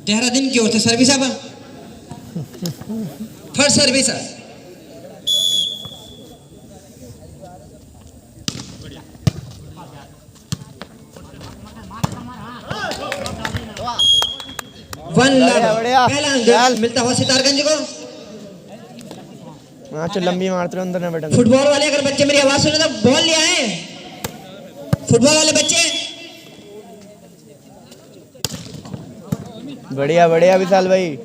देहरादून की ओर से सर्विस अब फर्स्ट सर्विस। पहला अंक मिलता हुआ सितारगंज को। चल लंबी मारते रहो अंदर ना बेटा। फुटबॉल वाले अगर बच्चे मेरी आवाज सुने तो बॉल ले आए। फुटबॉल वाले बच्चे बढ़िया बढ़िया विशाल भाई।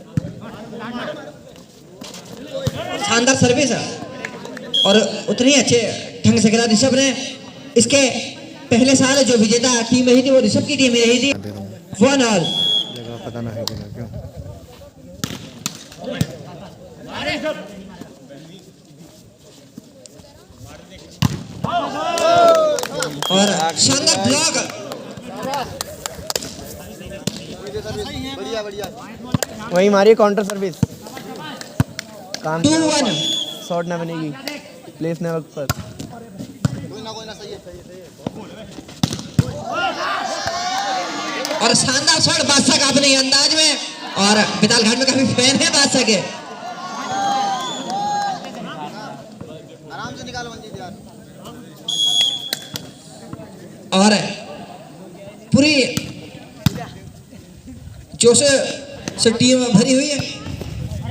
शानदार सर्विस है और उतनी अच्छे ढंग से खेला ऋषभ ने। इसके पहले साल जो विजेता टीम रही थी वो ऋषभ की टीम रही थी। 1-1 पता ना है क्यों। और शानदार ब्लॉक। वही मारी काउंटर सर्विस। काम 2-1 शॉट ना बनेगी। प्लेस ने वक्त पर और शानदार शॉट बादशाह का अपने अंदाज में। और बिताल घाट में काफी फैन है बादशाह के। आराम से निकालो मंजीत यार। और पूरी जोश से टीम भरी हुई है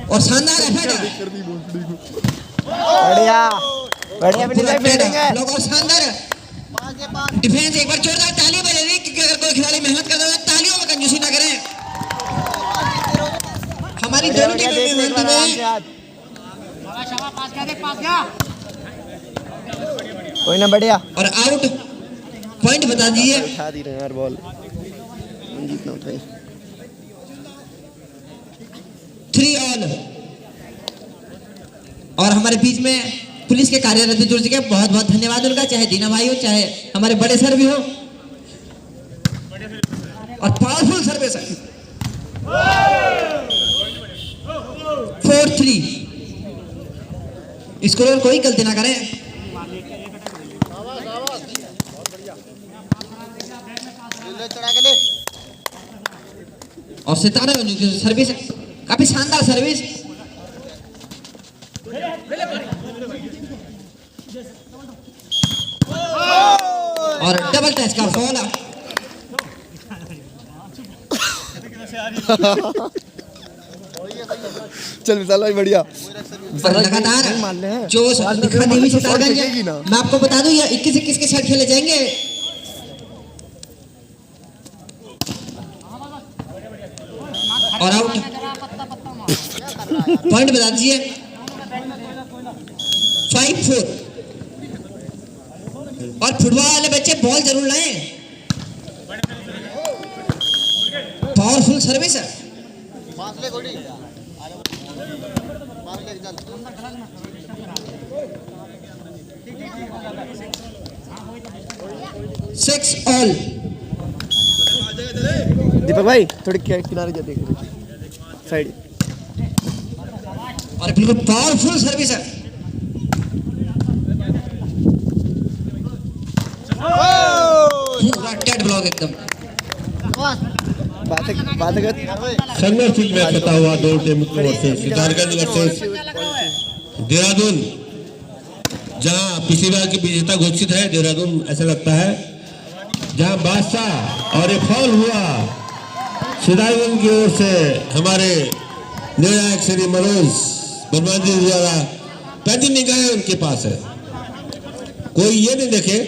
और शानदार एफर्ट। बढ़िया बढ़िया फील्डिंग है। लोग और शानदार डिफेंस। एक बार जोरदार ताली बजेगी क्योंकि अगर कोई खिलाड़ी मेहनत कर रहा है तालियों में कंजूसी ना करें। हमारी दोनों टीमें मेहनती में। कोई ना बढ़िया। और आउट पॉइंट बता दीजिए। उठा दी रहे यार बॉल। जीतना उठाई 3-all। और हमारे बीच में पुलिस के कार्यरत भी जुड़ चुके हैं। बहुत बहुत धन्यवाद उनका, चाहे दीना भाई हो चाहे हमारे बड़े सर भी हो। और पावरफुल सर्विस है। 4-3 स्कोर कोई गलती ना करें। और सितारा सर्विस काफी शानदार सर्विस। और डबल टच का फॉल। चल विशाल भाई बढ़िया। लगातार जो दिखाने हुई सितारगंज। मैं आपको बता दूं ये 21-21 के साथ खेले जाएंगे। और आउट पॉइंट बता दीजिए। 5-4। और फुटबॉल वाले बच्चे बॉल जरूर लाएं। पावरफुल सर्विस है। 6-all। दीपक भाई थोड़ी किनारे जा देख साइड। और बिल्कुल पावरफुल सर्विस है। पूरा डेड ब्लॉक एकदम। संघर्ष में खता हुआ दो टीम की ओर से सितारगंज वर्सेस देहरादून। जहां पिछली बार की विजेता घोषित है देहरादून ऐसा लगता है। जहां बादशाह और एक फॉल हुआ सितारगंज की ओर से हमारे निर्णायक श्री मनोज वर्मा जी द्वारा पैदी निगाहें उनके पास है। कोई ये नहीं देखे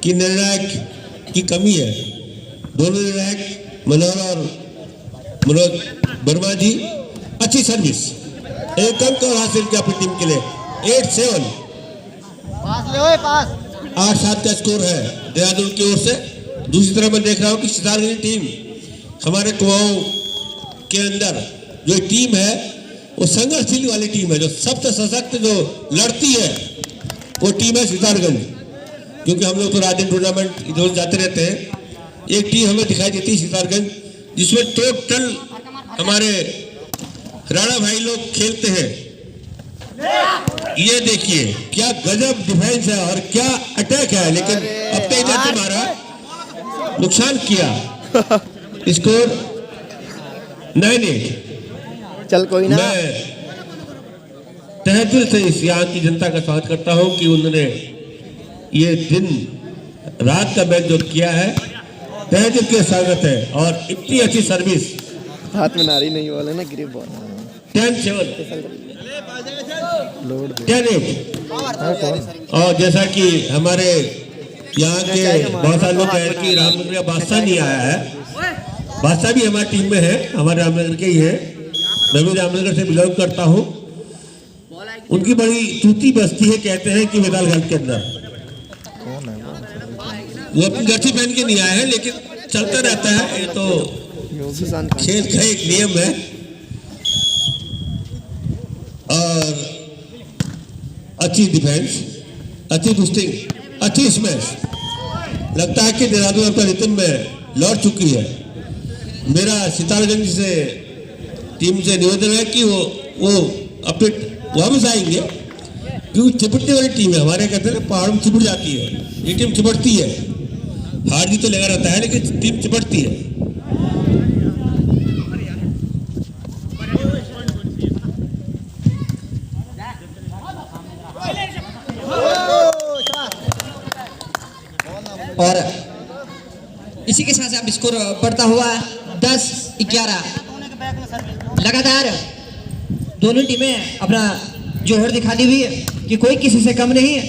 कि निर्णायक की कमी है। दोनों निर्णायक मनोज वर्मा जी अच्छी सर्विस। एक अंक और हासिल किया अपनी टीम के लिए। 8-7 8-7 का स्कोर है देहरादून की ओर से। दूसरी तरफ मैं देख रहा हूँ कि सितारगंज टीम हमारे कुआओं के अंदर जो टीम है वो संघर्षशील वाली टीम है। जो सबसे सशक्त जो लड़ती है वो टीम है सितारगंज। क्योंकि हम लोग तो राज्य टूर्नामेंट इधर जाते रहते हैं। एक टीम हमें दिखाई देती है सितारगंज जिसमें टोटल हमारे राणा भाई लोग खेलते हैं। ये देखिए क्या गजब डिफेंस है और क्या अटैक है। लेकिन अब तेज से मारा, नुकसान किया। स्कोर नहीं चल कोई ना। मैं तहे दिल से इस यहाँ की जनता का स्वागत करता हूँ कि उन्होंने ये दिन रात का मैच जो किया है, तहे दिल के स्वागत है। और इतनी अच्छी सर्विस, हाथ में नारी नहीं बोले ना, ग्रिप बॉल 10-7 लोड 10-8। और जैसा कि हमारे यहाँ के बहुत सारे लोग कह रहे हैं कि रामनगर का बादशाह नहीं आया है। बादशाह भी हमारी टीम में है, हमारे रामनगर के ही है। मैं भी रामनगर से बिलोंग करता हूँ। उनकी बड़ी चूती बस्ती है, कहते हैं कि वेदालगंज के अंदर। वो अपनी जर्सी पहन के नहीं आए हैं, लेकिन चलता रहता है, ये तो खेल का एक नियम है। और अच्छी डिफेंस, अच्छी बुस्टिंग, अच्छी स्मैश। लगता है कि देहरादून अपना रितम में लौट चुकी है। मेरा सितारगंज से टीम से निवेदन है कि वो अपने वापस आएंगे, क्योंकि चिपटने वाली टीम है। हमारे कहते हैं पहाड़ में चिपट जाती है, ये टीम चिपटती है। हार जीत तो लगा रहता है, लेकिन टीम चिपटती है। और इसी के साथ अब स्कोर बढ़ता हुआ 10-11। लगातार दोनों टीमें अपना जोहर दिखाती हुई कि कोई किसी से कम नहीं है।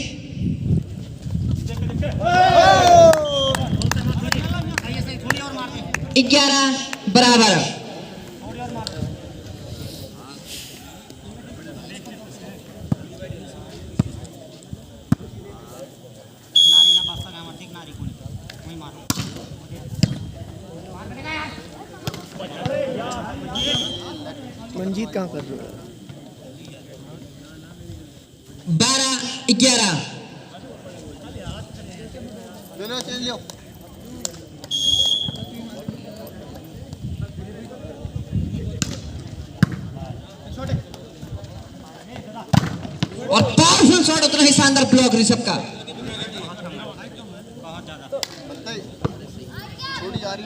11 बराबर। मंजीत कहाँ कर रहे हो? 12-11। लो चेंज लो। और पावरफुल शॉट, उतना ही शानदार ब्लॉक ऋषभ का। छोटी जा रही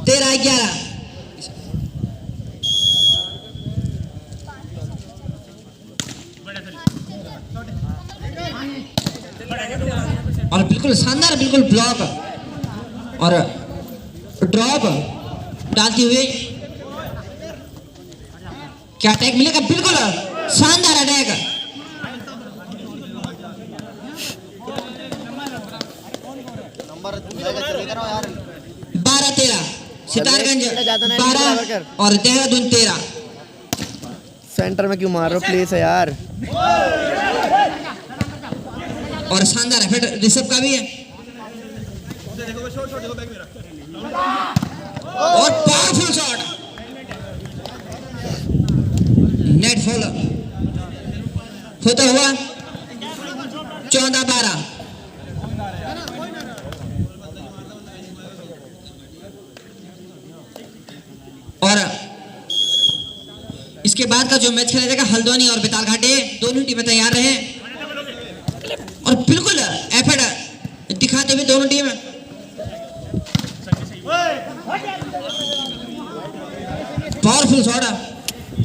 13-11। और बिल्कुल शानदार, बिल्कुल ब्लॉक और ड्रॉप डालती हुई क्या अटैक मिलेगा? बिल्कुल शानदार अटैक। नंबर चले करो यार। 12-13। सितारगंज 12 और देहरादून 13। सेंटर में क्यों मार रहे हो? प्लेस है यार। और शानदार एफर्ट ऋषभ का भी है। और पावरफुल शॉट, नेट फॉल होता हुआ 14-12। और इसके बाद का जो मैच खेला जाएगा, हल्द्वानी और बेताल घाटे, दोनों टीमें तैयार रहे और बिल्कुल एफर्ट दिखाते हुए दोनों टीम। पावरफुल शॉट,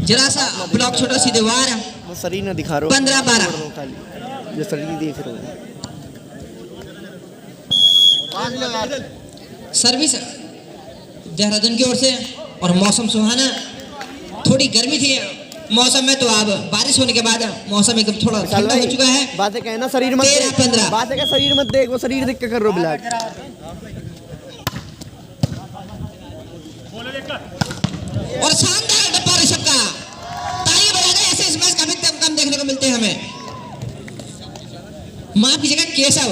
जरा सा ब्लॉक, छोटा सीधे वार। वो शरीर ना दिखा रहे हो। 15-12। जो शरीर देख रहे हो। पास लो यार। सर्विस देहरादून की ओर से। और मौसम सुहाना, थोड़ी गर्मी थी मौसम में, तो अब बारिश होने के बाद मौसम एकदम थोड़ा ठंडा हो चुका है। बातें कहना शरीर मत 13-15। बातें क्या शरीर मत देख, वो शरीर देख के कर रहे हो ब्लैक। और शानदार डब्बा ऋषभ का, ताली बजा दे। ऐसे स्मैश काफी कम देखने को मिलते हैं हमें। माफ कीजिएगा केशव।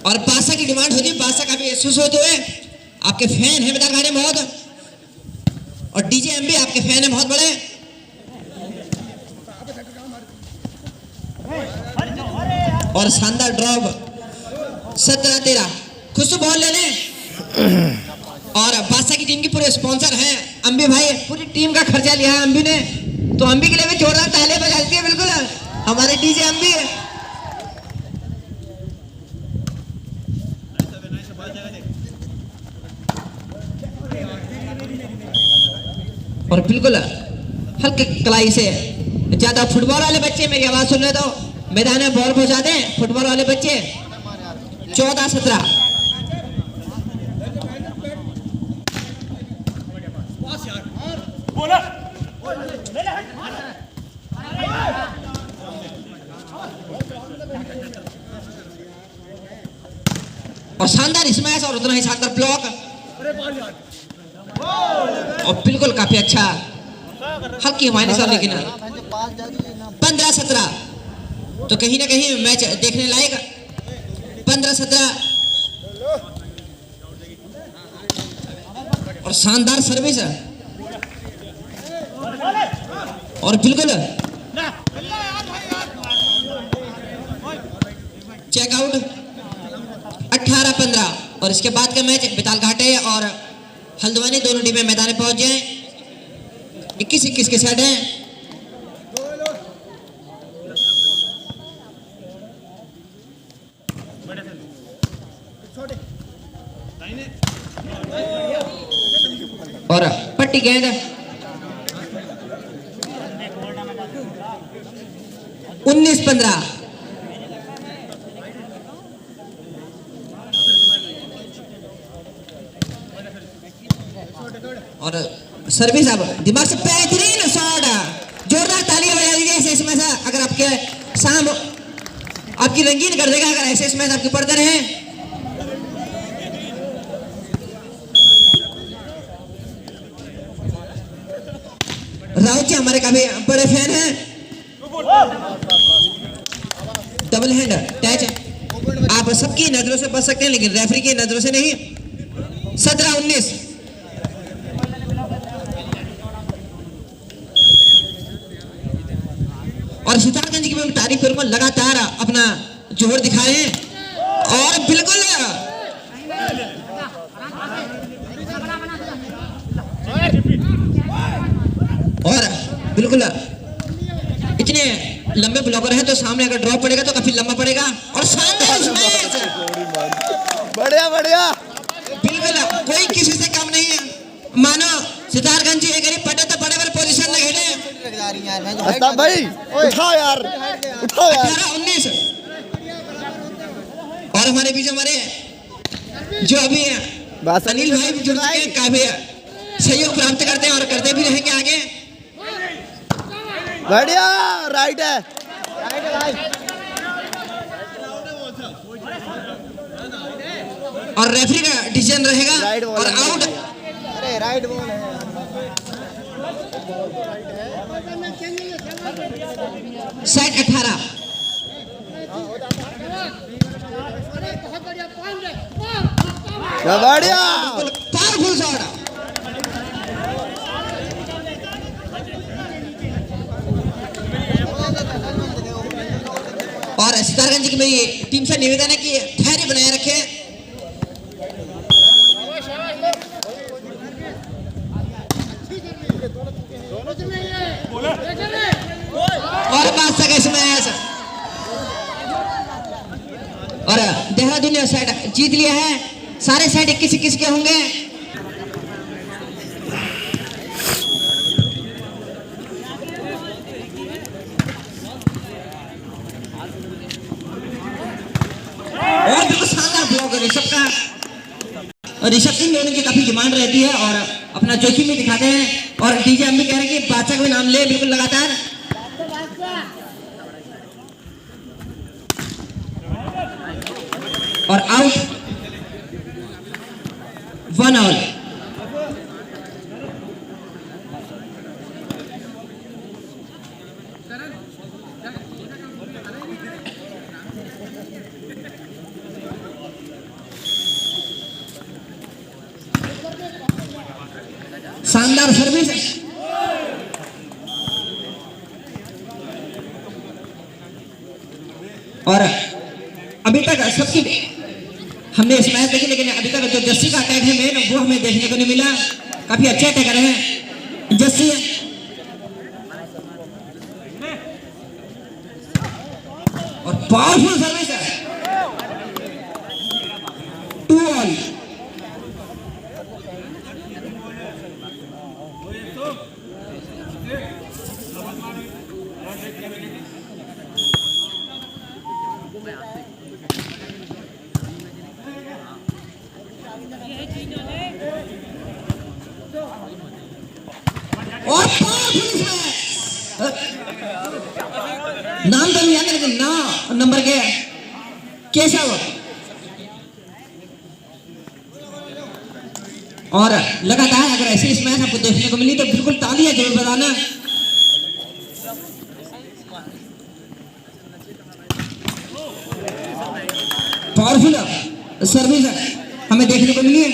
और बादशाह की डिमांड होती है, बादशाह काफी महसूस होते हुए आपके फैन हैं बेताल घाटे बहुत, और डीजे एमबी आपके फैन हैं बहुत बड़े। और शानदार ड्रॉप 17-13। खुश तो बॉल ले लें। और बादशाह की टीम की पूरे स्पॉन्सर हैं अंबी भाई, पूरी टीम का खर्चा लिया है अंबी ने, तो अंबी के लिए भी जोरदार ताली बजाती है। बिल्कुल हमारे डीजे अंबी। और बिल्कुल हल्के कलाई से ज्यादा फुटबॉल वाले बच्चे मेरी आवाज सुन रहे तो मैदान में बॉल पहुंचा दें। फुटबॉल वाले बच्चे 14-17। और शानदार स्मैश और उतना ही शानदार ब्लॉक। और बिल्कुल काफी अच्छा हल्की माइनस और लेकिन 15-17 तो कहीं ना कहीं मैच देखने लायक। 15-17 और शानदार सर्विस और बिल्कुल चेकआउट। 18-15 और इसके बाद का मैच बेताल घाटे और हल्द्वानी दोनों टीमें मैदान में पहुंच जाएं। 21-21 के सेट हैं। और पट्टी गेंद 19-15 और सर्विस अब दिमाग से बेहतरीन शॉट। जोरदार तालियां बजा दीजिए ऐसे इसमें से अगर आपके शाम आपकी रंगीन कर देगा अगर ऐसे इसमें आपके पड़ते रहे। राउत जी हमारे काफी बड़े फैन हैं। डबल हैंड टच आप सबकी नजरों से बच सकते हैं लेकिन रेफरी की नजरों से नहीं। 17-19 और सितारगंज की मैं तारीफ करूंगा, लगातार अपना जोर दिखा रहे हैं और बिल्कुल और बिल्कुल इतने लंबे ब्लॉकर हैं तो सामने अगर ड्रॉप पड़ेगा तो काफी लंबा पड़ेगा। और शानदार स्मैश बढ़िया बढ़िया बिल्कुल कोई किसी से कम नहीं है। मानो सितारगंज जी एक पटे तो बड़े बड़े पोजीशन में खेले। अस्ताब भाई उठाओ यार, उठाओ यार। 18-19 और हमारे बीच हमारे जो अभी अनिल भाई भी जुड़ चुके हैं, काफी सहयोग प्राप्त करते हैं और करते भी रहेंगे आगे। बढ़िया राइट है। और रेफरी का डिसीजन रहेगा राइट बॉल और आउट। अरे राइट बॉल है। सेट 18 बढ़िया पावरफुल शॉट। और सितारगंज की मेरी टीम से निवेदन है कि धैर्य बनाए रखें। और बादशाह का स्मैश और देहरादून ने सेट जीत लिया है। सारे सेट 21-21 के होंगे। और बिल्कुल शानदार ब्लॉक है ऋषभ का। और ऋषभ सिंह में उनकी काफी डिमांड रहती है और अपना जोखिम भी दिखाते हैं। और डीजे हम भी कह रहे हैं कि बादशाह का भी नाम ले बिल्कुल लगातार। और आउट 1 ऑल। शानदार सर्विस और अभी तक सबकी हमने इस मैच देखी लेकिन अभी तक जो जस्सी का अटैक है मेन वो हमें देखने को नहीं मिला। काफी अच्छे अटैकर हैं जस्सी और पावरफुल सर्विस है। 2 ऑल। और powerful है। नाम तो नहीं याद है लेकिन ना नंबर के केशव। और लगातार अगर ऐसी स्मैश आपको देखने को मिली तो बिल्कुल तालियां जरूर बजाना। पावरफुल सर्विस हमें देखने को मिली है।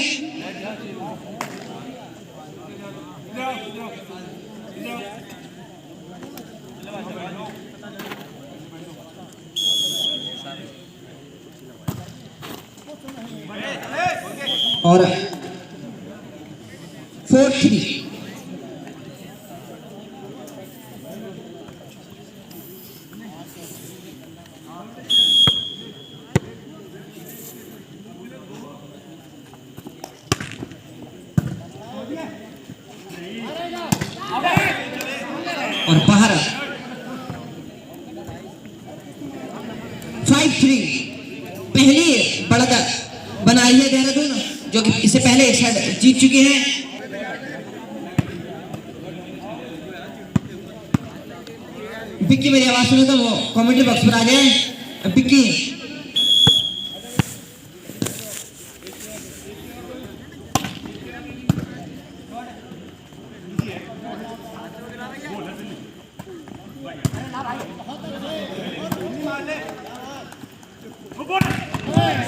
और 4-3। और बाहर 5-3। पहली बढ़त बनाई है देहरादून, जो कि इससे पहले एक साइड जीत चुके हैं। बिक्की मेरी आवाज सुने तो वो कमेंट्री बॉक्स पर आ जाए। बिक्की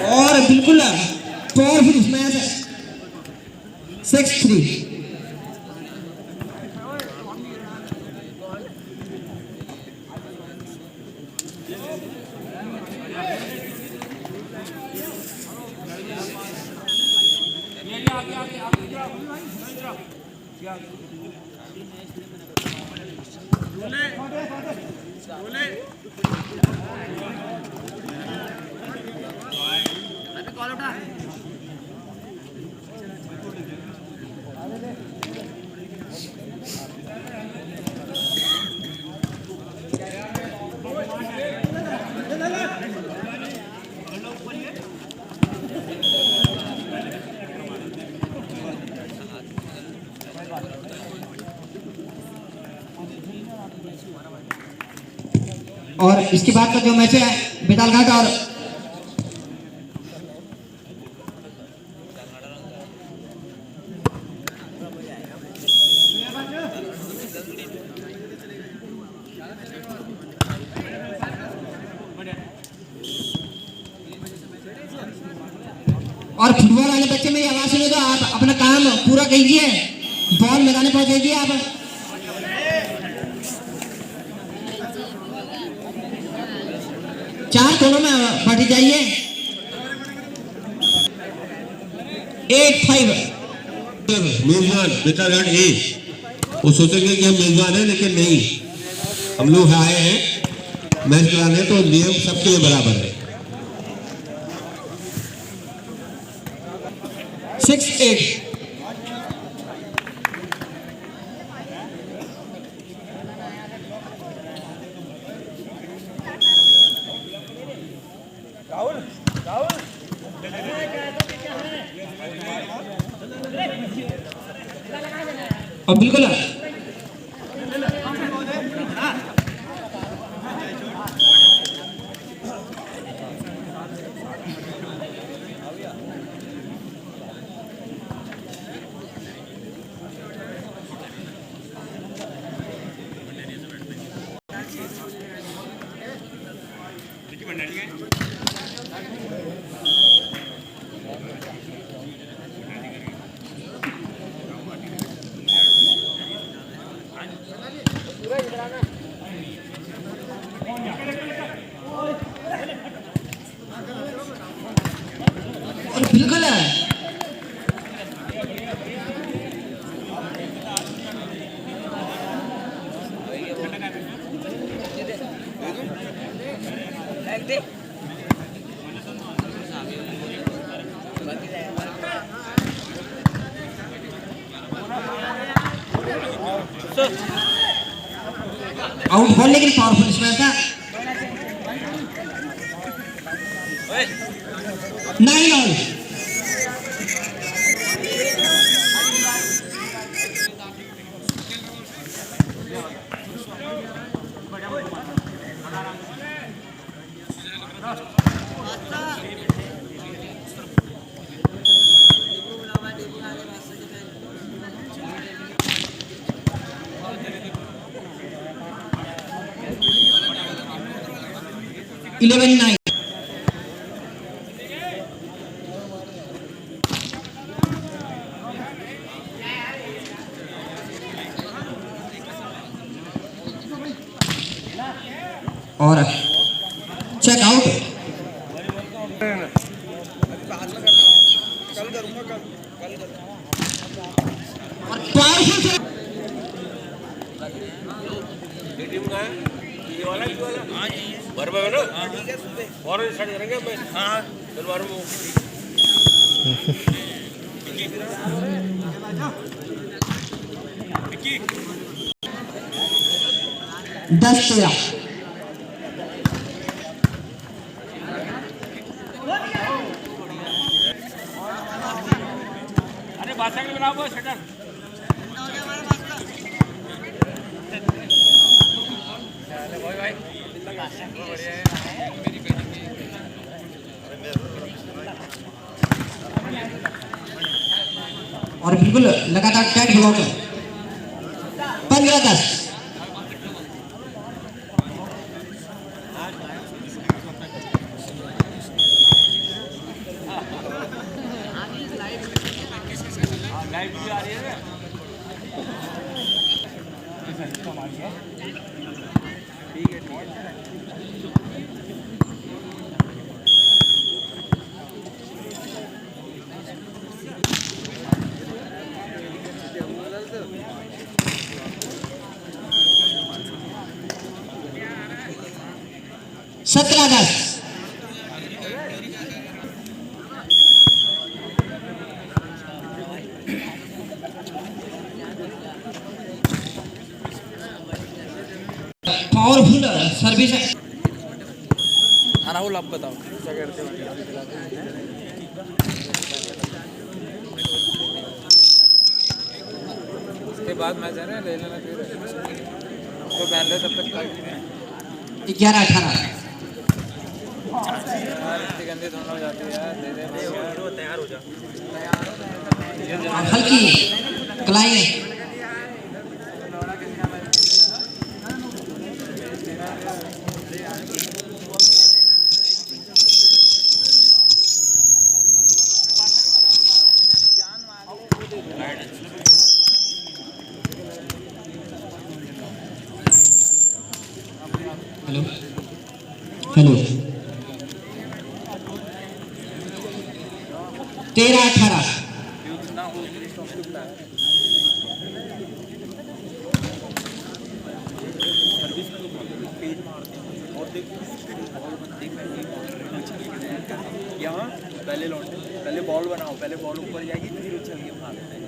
और बिल्कुल पावरफुल मैच है। 6-3। और इसके बाद का जो मैच है बेतालघाट और फुटबॉल वाले बच्चे मेरी आवाज सुने तो आप अपना काम पूरा कीजिए, बॉल मैदान पहुंच जाइए। आप 4 कोनों में बढ़ जाइए। 8-5। मेजबान बेतालघाट ए, वो सोचेंगे कि हम मेजबान हैं, लेकिन नहीं, हम लोग आए हैं मैच कराने, तो नियम सबके लिए बराबर है। 6-8। और बिल्कुल बिल्कुल आउट बॉल लेकिन पावरफुल स्मैश था। 9 ऑल। इलेवन 9। और चेक आउट। पावरफुल बराबर है ना? और स्टार्ट करेंगे मैं। हाँ चल बार में 10-13। अरे बादशाह के बनाओ वो शटर। और बिल्कुल लगातार टाइट ब्लॉक है। 15-10। लाइव भी आ रही है ना? 17-10। पावरफुल सर्विस है। राहुल आप बताओ क्या करते हो? उसके बाद मैच है ना, ले लेना फिर तो पहन ले तब तक। 11-18। यार इतनी गंदी धुन हो जाती है यार, दे दे तैयार हो जा। हल्की कलाई। Hello hello 13-18। यहाँ पहले लौटे, पहले बॉल बनाओ, पहले बॉल ऊपर जाएगी फिर उछल के मारते हैं।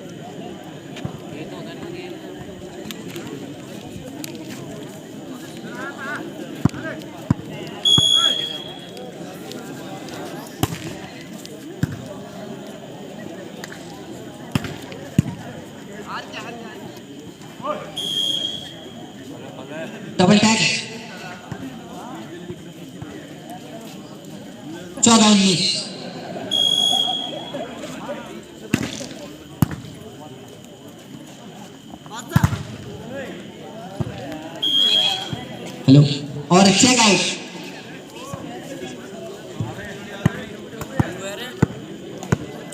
Double tag. 14-19। हेलो और चेक आउट।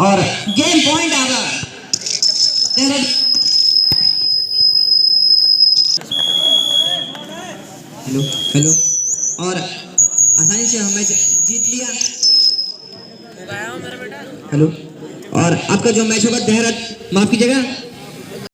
और गेम पॉइंट आ रहा। हेलो हेलो और आसानी से हम मैच जीत लिया। हेलो और आपका जो मैच होगा देहरादून, माफ कीजिएगा